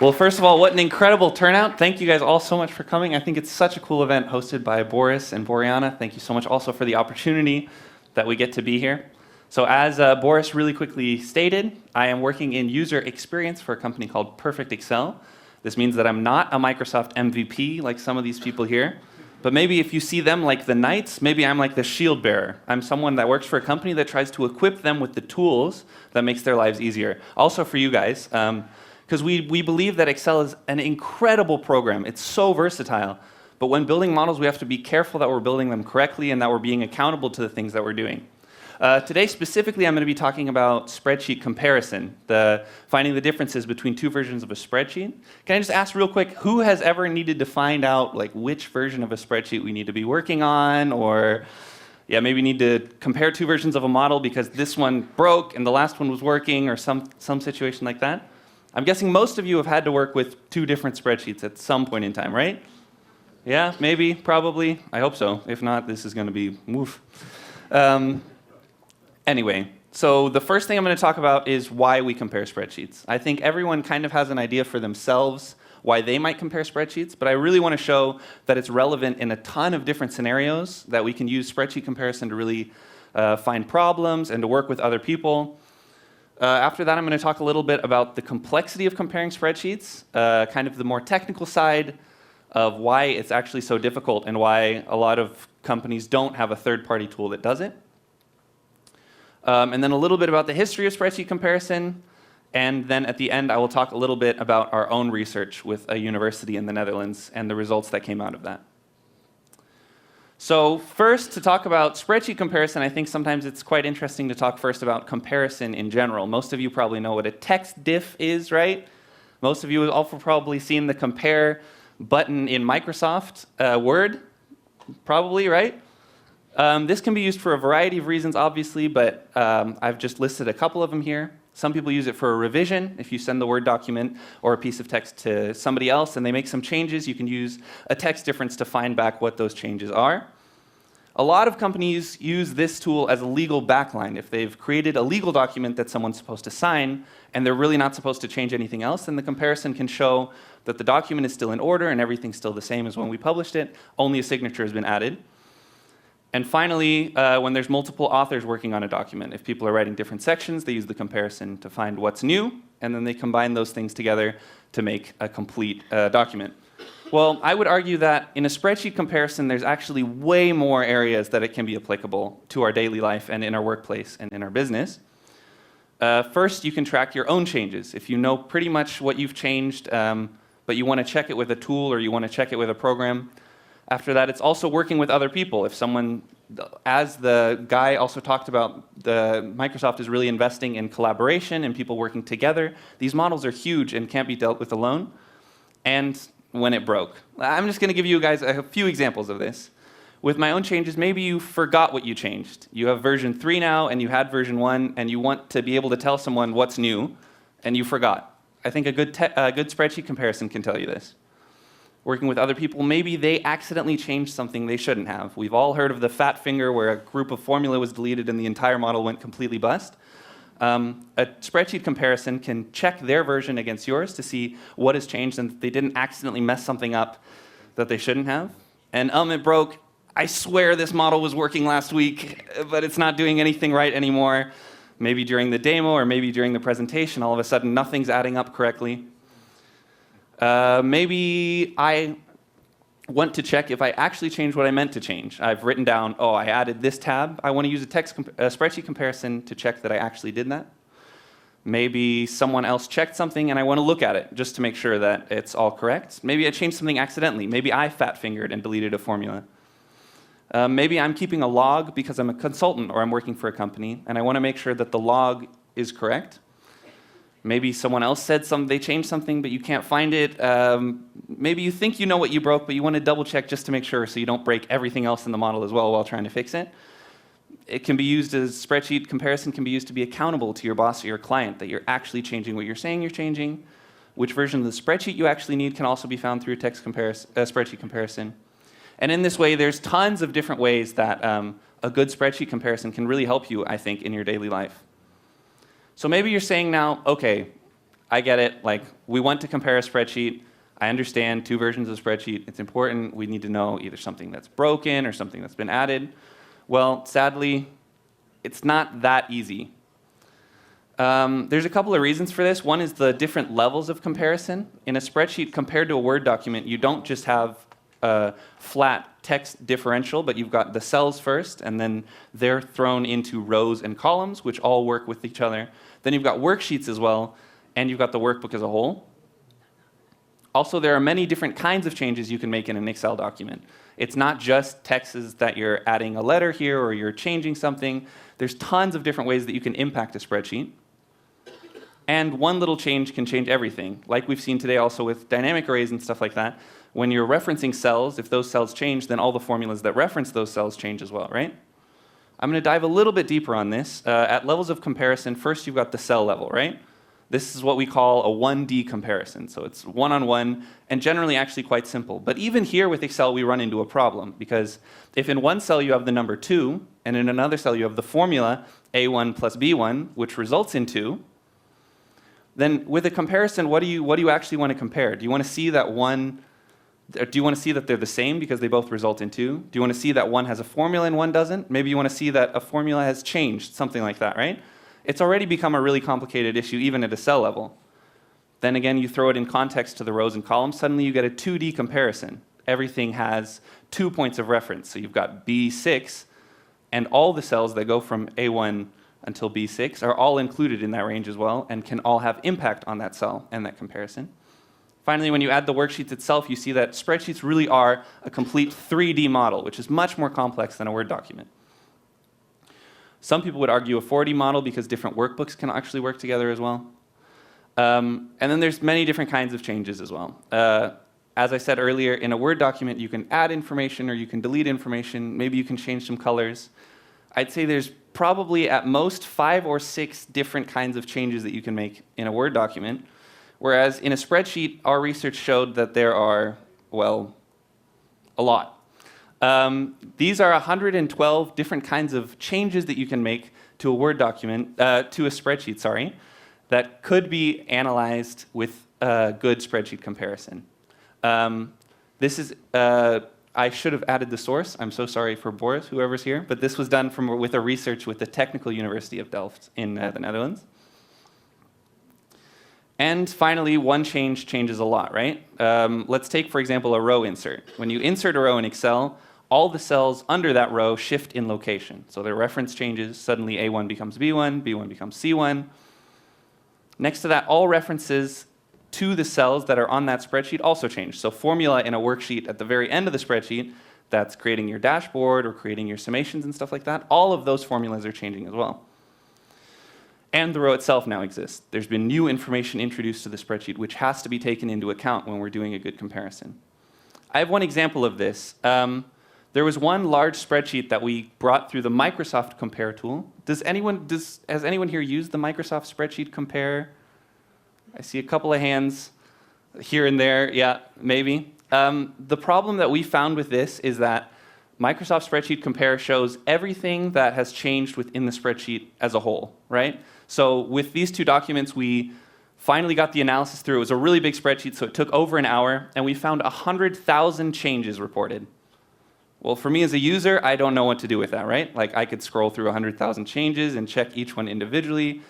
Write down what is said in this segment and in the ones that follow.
Well, first of all, what an incredible turnout. Thank you guys all so much for coming. I think it's such a cool event hosted by Boris and Boriana. Thank you so much also for the opportunity that we get to be here. So as Boris really quickly stated, I am working in user experience for a company called Perfect Excel. This means that I'm not a Microsoft MVP like some of these people here. But maybe if you see them like the knights, maybe I'm like the shield bearer. I'm someone that works for a company that tries to equip them with the tools that makes their lives easier. Also for you guys. Because we believe that Excel is an incredible program. It's so versatile. But when building models, we have to be careful that we're building them correctly and that we're being accountable to the things that we're doing. Today, specifically, I'm going to be talking about spreadsheet comparison, finding the differences between two versions of a spreadsheet. Can I just ask real quick, who has ever needed to find out like which version of a spreadsheet we need to be working on, or maybe need to compare two versions of a model because this one broke and the last one was working, or some situation like that? I'm guessing most of you have had to work with two different spreadsheets at some point in time, right? Yeah, maybe, probably. I hope so. If not, this is going to be woof. Anyway, so the first thing I'm going to talk about is why we compare spreadsheets. I think everyone kind of has an idea for themselves why they might compare spreadsheets, but I really want to show that it's relevant in a ton of different scenarios, that we can use spreadsheet comparison to really find problems and to work with other people. After that, I'm going to talk a little bit about the complexity of comparing spreadsheets, kind of the more technical side of why it's actually so difficult and why a lot of companies don't have a third-party tool that does it. And then a little bit about the history of spreadsheet comparison. And then at the end, I will talk a little bit about our own research with a university in the Netherlands and the results that came out of that. So first, to talk about spreadsheet comparison, I think sometimes it's quite interesting to talk first about comparison in general. Most of you probably know what a text diff is, right? Most of you have also probably seen the compare button in Microsoft Word, probably, right? This can be used for a variety of reasons, obviously, but I've just listed a couple of them here. Some people use it for a revision. If you send the Word document or a piece of text to somebody else and they make some changes, you can use a text difference to find back what those changes are. A lot of companies use this tool as a legal backline. If they've created a legal document that someone's supposed to sign and they're really not supposed to change anything else, then the comparison can show that the document is still in order and everything's still the same as when we published it, only a signature has been added. And finally, when there's multiple authors working on a document, if people are writing different sections, they use the comparison to find what's new, and then they combine those things together to make a complete document. Well, I would argue that in a spreadsheet comparison, there's actually way more areas that it can be applicable to our daily life and in our workplace and in our business. First, you can track your own changes. If you know pretty much what you've changed, but you want to check it with a tool or you want to check it with a program. After that, it's also working with other people. If someone, as the guy also talked about, Microsoft is really investing in collaboration and people working together. These models are huge and can't be dealt with alone. And when it broke. I'm just going to give you guys a few examples of this. With my own changes, maybe you forgot what you changed. You have version 3 now, and you had version 1, and you want to be able to tell someone what's new, and you forgot. I think a good spreadsheet comparison can tell you this. Working with other people, maybe they accidentally changed something they shouldn't have. We've all heard of the fat finger where a group of formula was deleted and the entire model went completely bust. A spreadsheet comparison can check their version against yours to see what has changed and that they didn't accidentally mess something up that they shouldn't have. And it broke. I swear this model was working last week, but it's not doing anything right anymore. Maybe during the demo or maybe during the presentation, all of a sudden nothing's adding up correctly. Maybe I want to check if I actually changed what I meant to change. I've written down, oh, I added this tab. I want to use a spreadsheet comparison to check that I actually did that. Maybe someone else checked something and I want to look at it just to make sure that it's all correct. Maybe I changed something accidentally. Maybe I fat-fingered and deleted a formula. Maybe I'm keeping a log because I'm a consultant or I'm working for a company and I want to make sure that the log is correct. Maybe someone else said they changed something, but you can't find it. Maybe you think you know what you broke, but you want to double check just to make sure so you don't break everything else in the model as well while trying to fix it. It can be used as spreadsheet comparison can be used to be accountable to your boss or your client, that you're actually changing what you're saying you're changing. Which version of the spreadsheet you actually need can also be found through a spreadsheet comparison. And in this way, there's tons of different ways that a good spreadsheet comparison can really help you, I think, in your daily life. So maybe you're saying now, okay, I get it. Like, we want to compare a spreadsheet. I understand 2 versions of a spreadsheet. It's important. We need to know either something that's broken or something that's been added. Well, sadly, it's not that easy. There's a couple of reasons for this. One is the different levels of comparison. In a spreadsheet compared to a Word document, you don't just have a flat text differential, but you've got the cells first, and then they're thrown into rows and columns, which all work with each other. Then you've got worksheets as well, and you've got the workbook as a whole. Also, there are many different kinds of changes you can make in an Excel document. It's not just texts that you're adding a letter here or you're changing something. There's tons of different ways that you can impact a spreadsheet. And one little change can change everything. Like we've seen today also with dynamic arrays and stuff like that. When you're referencing cells, if those cells change, then all the formulas that reference those cells change as well, right? I'm going to dive a little bit deeper on this. At levels of comparison, first you've got the cell level, right? This is what we call a 1D comparison. So it's one-on-one and generally actually quite simple. But even here with Excel, we run into a problem because if in one cell you have the number 2 and in another cell you have the formula A1 plus B1, which results in 2, then with a comparison, what do you actually want to compare? Do you want to see that they're the same because they both result in 2? Do you want to see that one has a formula and one doesn't? Maybe you want to see that a formula has changed, something like that, right? It's already become a really complicated issue, even at a cell level. Then again, you throw it in context to the rows and columns, suddenly you get a 2D comparison. Everything has 2 points of reference. So you've got B6, and all the cells that go from A1 until B6 are all included in that range as well, and can all have impact on that cell and that comparison. Finally, when you add the worksheets itself, you see that spreadsheets really are a complete 3D model, which is much more complex than a Word document. Some people would argue a 4D model because different workbooks can actually work together as well. And then there's many different kinds of changes as well. As I said earlier, in a Word document, you can add information or you can delete information. Maybe you can change some colors. I'd say there's probably at most 5 or 6 different kinds of changes that you can make in a Word document. Whereas in a spreadsheet, our research showed that there are, well, a lot. These are 112 different kinds of changes that you can make to a Word document, to a spreadsheet, sorry, that could be analyzed with a good spreadsheet comparison. This is, I should have added the source. I'm so sorry for Boris, whoever's here, but this was done with a research with the Technical University of Delft in the Netherlands. And finally, one change changes a lot, right? Let's take, for example, a row insert. When you insert a row in Excel, all the cells under that row shift in location. So their reference changes. Suddenly A1 becomes B1, B1 becomes C1. Next to that, all references to the cells that are on that spreadsheet also change. So formula in a worksheet at the very end of the spreadsheet, that's creating your dashboard or creating your summations and stuff like that, all of those formulas are changing as well. And the row itself now exists. There's been new information introduced to the spreadsheet, which has to be taken into account when we're doing a good comparison. I have one example of this. There was one large spreadsheet that we brought through the Microsoft Compare tool. Has anyone here used the Microsoft Spreadsheet Compare? I see a couple of hands here and there. Yeah, maybe. The problem that we found with this is that Microsoft Spreadsheet Compare shows everything that has changed within the spreadsheet as a whole, right? So with these 2 documents, we finally got the analysis through. It was a really big spreadsheet, so it took over an hour, and we found 100,000 changes reported. Well, for me as a user, I don't know what to do with that, right? Like, I could scroll through 100,000 changes and check each one individually,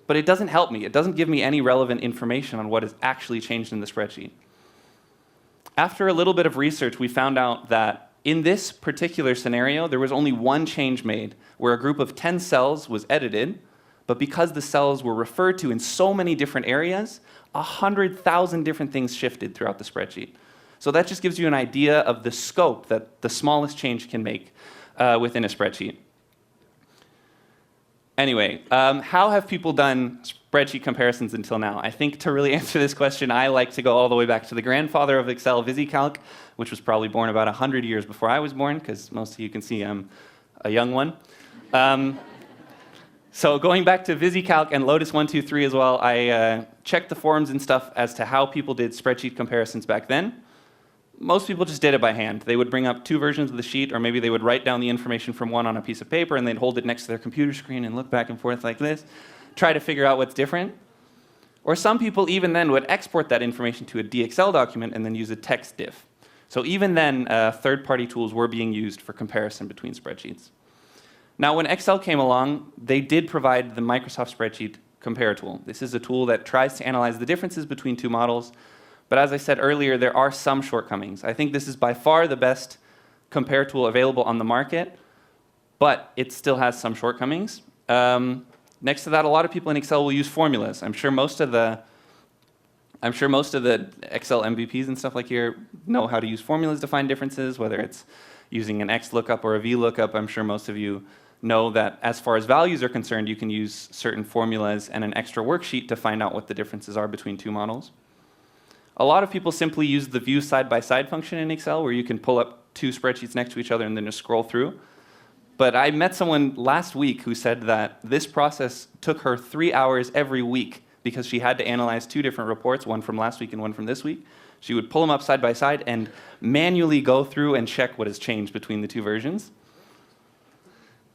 but it doesn't help me. It doesn't give me any relevant information on what has actually changed in the spreadsheet. After a little bit of research, we found out that in this particular scenario, there was only one change made, where a group of 10 cells was edited, but because the cells were referred to in so many different areas, 100,000 different things shifted throughout the spreadsheet. So that just gives you an idea of the scope that the smallest change can make within a spreadsheet. Anyway, how have people done spreadsheet comparisons until now? I think to really answer this question, I like to go all the way back to the grandfather of Excel, VisiCalc, which was probably born about 100 years before I was born, because most of you can see I'm a young one. So going back to VisiCalc and Lotus 123 as well, I checked the forums and stuff as to how people did spreadsheet comparisons back then. Most people just did it by hand. They would bring up 2 versions of the sheet, or maybe they would write down the information from one on a piece of paper, and they'd hold it next to their computer screen and look back and forth like this, try to figure out what's different. Or some people even then would export that information to a DXL document and then use a text diff. So even then, third-party tools were being used for comparison between spreadsheets. Now, when Excel came along, they did provide the Microsoft Spreadsheet Compare tool. This is a tool that tries to analyze the differences between two models. But as I said earlier, there are some shortcomings. I think this is by far the best compare tool available on the market, but it still has some shortcomings. Next to that, a lot of people in Excel will use formulas. I'm sure most of the Excel MVPs and stuff like here know how to use formulas to find differences, whether it's using an X lookup or a V lookup. I'm sure most of you know that as far as values are concerned, you can use certain formulas and an extra worksheet to find out what the differences are between two models. A lot of people simply use the view side-by-side function in Excel, where you can pull up two spreadsheets next to each other and then just scroll through. But I met someone last week who said that this process took her 3 hours every week because she had to analyze two different reports, one from last week and one from this week. She would pull them up side by side and manually go through and check what has changed between the two versions.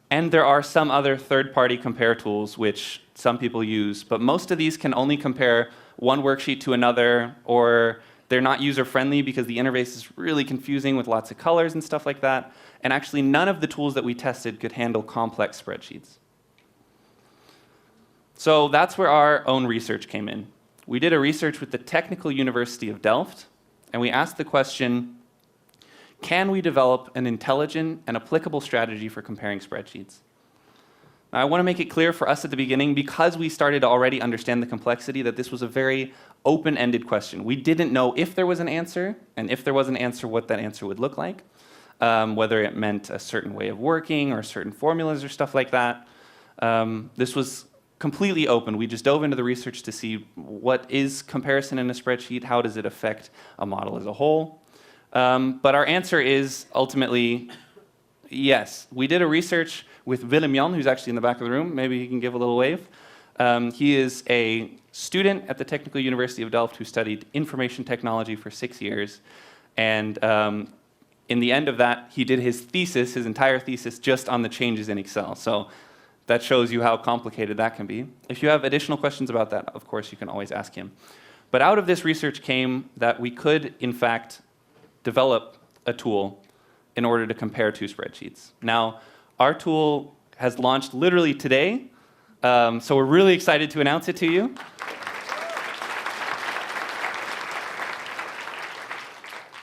And there are some other third-party compare tools which some people use, but most of these can only compare one worksheet to another, or they're not user-friendly because the interface is really confusing with lots of colors and stuff like that. And actually, none of the tools that we tested could handle complex spreadsheets. So that's where our own research came in. We did a research with the Technical University of Delft, and we asked the question, can we develop an intelligent and applicable strategy for comparing spreadsheets? Now, I want to make it clear for us at the beginning, because we started to already understand the complexity, that this was a very open-ended question. We didn't know if there was an answer, and if there was an answer, what that answer would look like, whether it meant a certain way of working or certain formulas or stuff like that. This was completely open. We just dove into the research to see what is comparison in a spreadsheet, how does it affect a model as a whole. But our answer is ultimately yes. We did a research with Vilem Young, who's actually in the back of the room. Maybe he can give a little wave. He is a student at the Technical University of Delft who studied information technology for 6 years. And in the end of that, he did his thesis, his entire thesis, just on the changes in Excel. So that shows you how complicated that can be. If you have additional questions about that, of course, you can always ask him. But out of this research came that we could, in fact, develop a tool in order to compare two spreadsheets. Now, our tool has launched literally today, so we're really excited to announce it to you.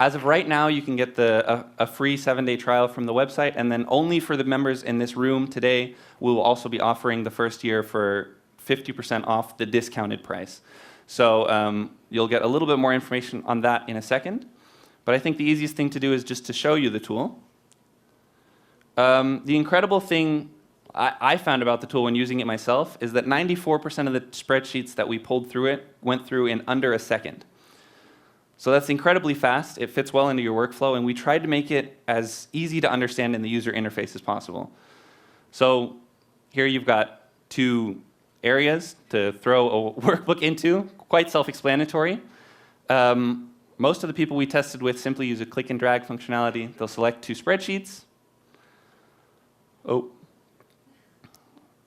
As of right now, you can get a free 7-day trial from the website, and then only for the members in this room today, we will also be offering the first year for 50% off the discounted price. So you'll get a little bit more information on that in a second. But I think the easiest thing to do is just to show you the tool. The incredible thing I found about the tool when using it myself is that 94% of the spreadsheets that we pulled through it went through in under a second. So that's incredibly fast. It fits well into your workflow, and we tried to make it as easy to understand in the user interface as possible. So here you've got two areas to throw a workbook into, quite self-explanatory. Most of the people we tested with simply use a click and drag functionality. They'll select two spreadsheets. Oh,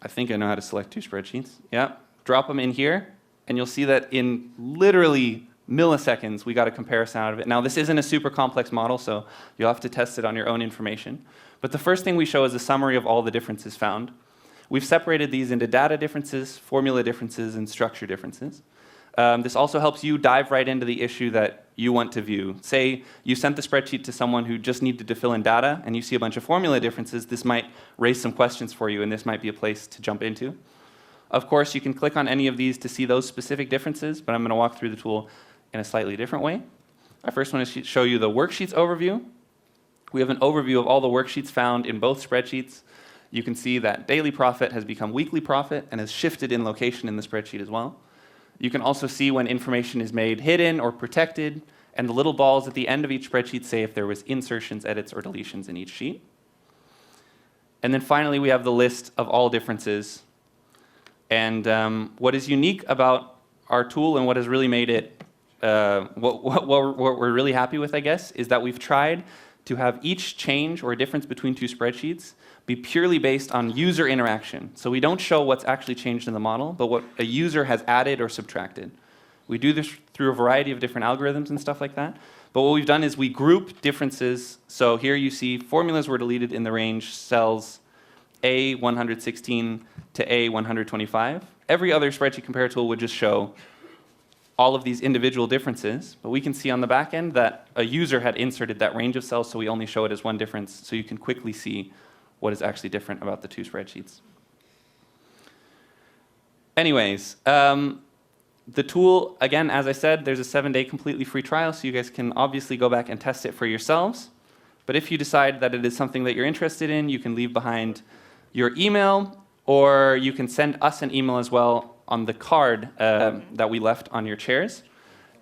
I think I know how to select two spreadsheets. Yeah, drop them in here, and you'll see that in literally milliseconds, we got a comparison out of it. Now, this isn't a super complex model, so you'll have to test it on your own information. But the first thing we show is a summary of all the differences found. We've separated these into data differences, formula differences, and structure differences. This also helps you dive right into the issue that you want to view. Say you sent the spreadsheet to someone who just needed to fill in data, and you see a bunch of formula differences. This might raise some questions for you, and this might be a place to jump into. Of course, you can click on any of these to see those specific differences, but I'm going to walk through the tool in a slightly different way. I first want to show you the worksheets overview. We have an overview of all the worksheets found in both spreadsheets. You can see that daily profit has become weekly profit and has shifted in location in the spreadsheet as well. You can also see when information is made hidden or protected, and the little balls at the end of each spreadsheet say if there was insertions, edits, or deletions in each sheet. And then finally, we have the list of all differences. And what is unique about our tool and what has really made it, what we're really happy with, I guess, is that we've tried to have each change or difference between two spreadsheets be purely based on user interaction. So we don't show what's actually changed in the model, but what a user has added or subtracted. We do this through a variety of different algorithms and stuff like that. But what we've done is we group differences. So here you see formulas were deleted in the range cells A116 to A125. Every other spreadsheet compare tool would just show all of these individual differences, but we can see on the back end that a user had inserted that range of cells, so we only show it as one difference, so you can quickly see what is actually different about the two spreadsheets. Anyways, the tool, again, as I said, there's a 7-day completely free trial, so you guys can obviously go back and test it for yourselves. But if you decide that it is something that you're interested in, you can leave behind your email, or you can send us an email as well on the card that we left on your chairs.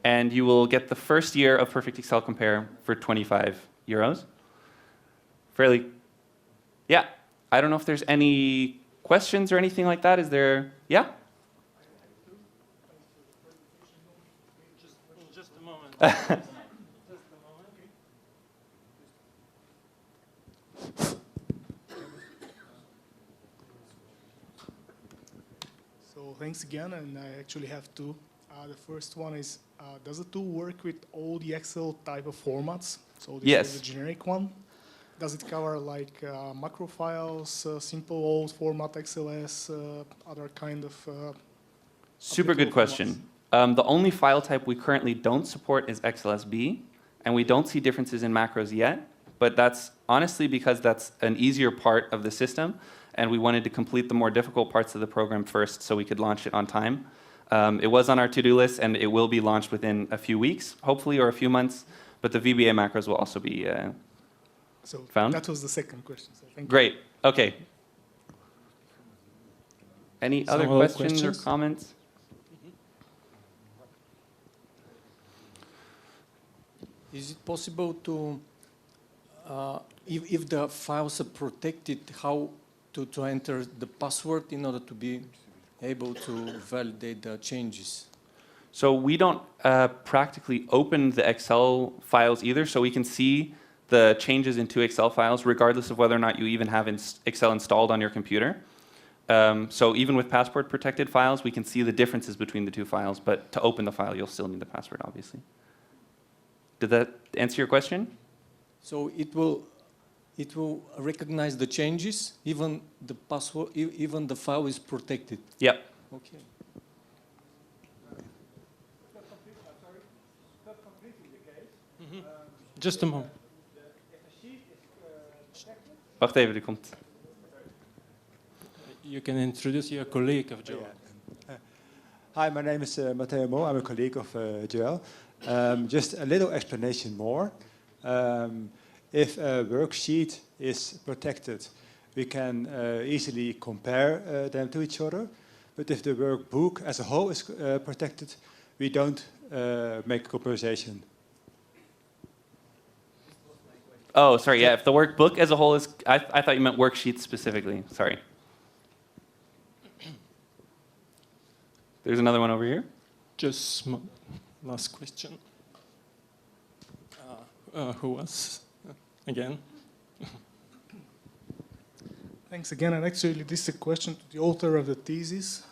And you will get the first year of Perfect Excel Compare for 25 euros. Fairly, yeah. I don't know if there's any questions or anything like that. Is there, yeah? Just a moment. So thanks again, and I actually have two. The first one is, does the tool work with all the Excel type of formats? So this Yes. is the generic one. Does it cover like macro files, simple old format XLS, other kind of? Super good question. The only file type we currently don't support is XLSB, and we don't see differences in macros yet, but that's honestly because that's an easier part of the system, and we wanted to complete the more difficult parts of the program first so we could launch it on time. It was on our to-do list, and it will be launched within a few weeks, hopefully, or a few months, but the VBA macros will also be found. That was the second question. So thank Great. Okay. Any other other questions or comments? Is it possible to, if the files are protected, how to enter the password in order to be able to validate the changes? So we don't practically open the Excel files either, so we can see the changes in two Excel files regardless of whether or not you even have Excel installed on your computer. So even with password protected files, we can see the differences between the two files, but to open the file, you'll still need the password, obviously. Did that answer your question? So it will recognize the changes, even the password, even the file is protected. Yep. Okay. Just a moment. Wacht even, die komt. You can introduce your colleague of Joel. Hi, my name is Matteo Mo. I'm a colleague of Joel. Just a little explanation more. If a worksheet is protected, we can easily compare them to each other. But if the workbook as a whole is protected, we don't make a comparison. Oh, sorry, yeah, if the workbook as a whole is, I thought you meant worksheets specifically, sorry. There's another one over here. Just last question. Who was? Again? Thanks again, and actually this is a question to the author of the thesis,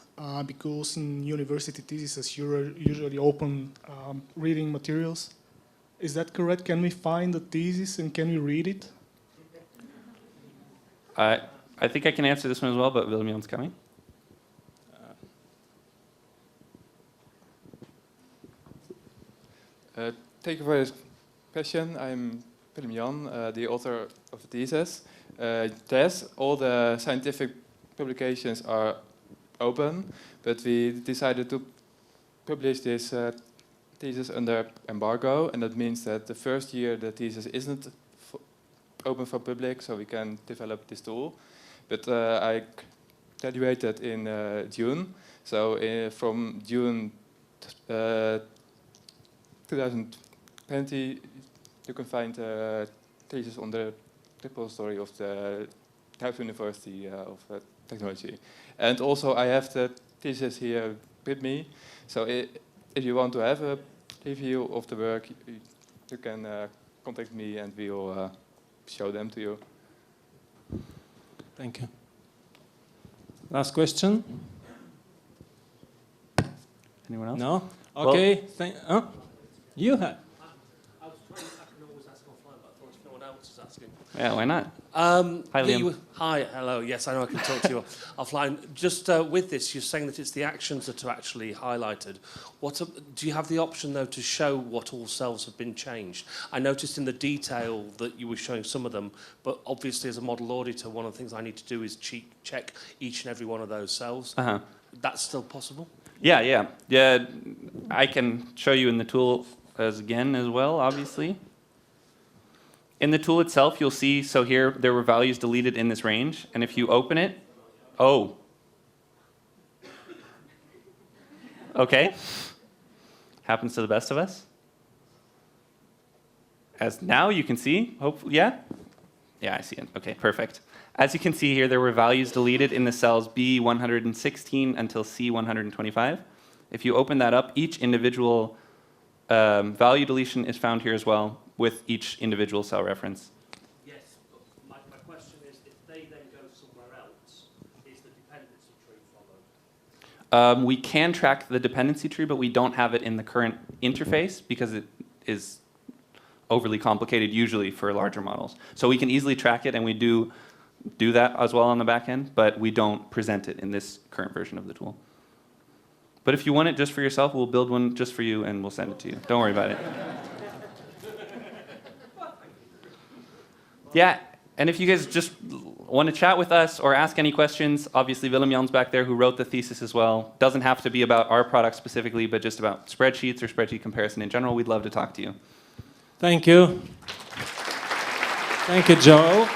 because in university theses you're usually open reading materials. Is that correct? Can we find the thesis and can we read it? I think I can answer this one as well, but Vilem Young's coming. Thank you for this question. I'm Vilem Young, the author of the thesis. Yes, all the scientific publications are open, but we decided to publish this thesis under embargo, and that means that the first year the thesis isn't open for public, so we can develop this tool. But I graduated in June, so from June 2020 you can find thesis on the repository of the Delft University of Technology. And also I have the thesis here with me, so if you want to have a review of the work, you can contact me and we will show them to you. Thank you. Last question? Anyone else? No? Okay. You have. I can always ask offline, but I thought if no one else is asking. Yeah, why not? Hi, Liam. Hi, hello. Yes, I know I can talk to you offline. Just with this, you're saying that it's the actions that are actually highlighted. Do you have the option, though, to show what all cells have been changed? I noticed in the detail that you were showing some of them, but obviously as a model auditor, one of the things I need to do is check each and every one of those cells. Uh-huh. That's still possible? Yeah. I can show you in the tool again as well, obviously. In the tool itself, you'll see, so here, there were values deleted in this range, and if you open it, oh. Okay. Happens to the best of us. As now you can see, hopefully, yeah? Yeah, I see it. Okay, perfect. As you can see here, there were values deleted in the cells B116 until C125. If you open that up, each individual value deletion is found here as well, with each individual cell reference. Yes, but my question is, if they then go somewhere else, is the dependency tree followed? We can track the dependency tree, but we don't have it in the current interface because it is overly complicated usually for larger models. So we can easily track it, and we do that as well on the back end, but we don't present it in this current version of the tool. But if you want it just for yourself, we'll build one just for you, and we'll send it to you. Don't worry about it. Yeah, and if you guys just want to chat with us or ask any questions, obviously Vilem Young's back there who wrote the thesis as well. Doesn't have to be about our product specifically, but just about spreadsheets or spreadsheet comparison in general. We'd love to talk to you. Thank you. Thank you, Joe.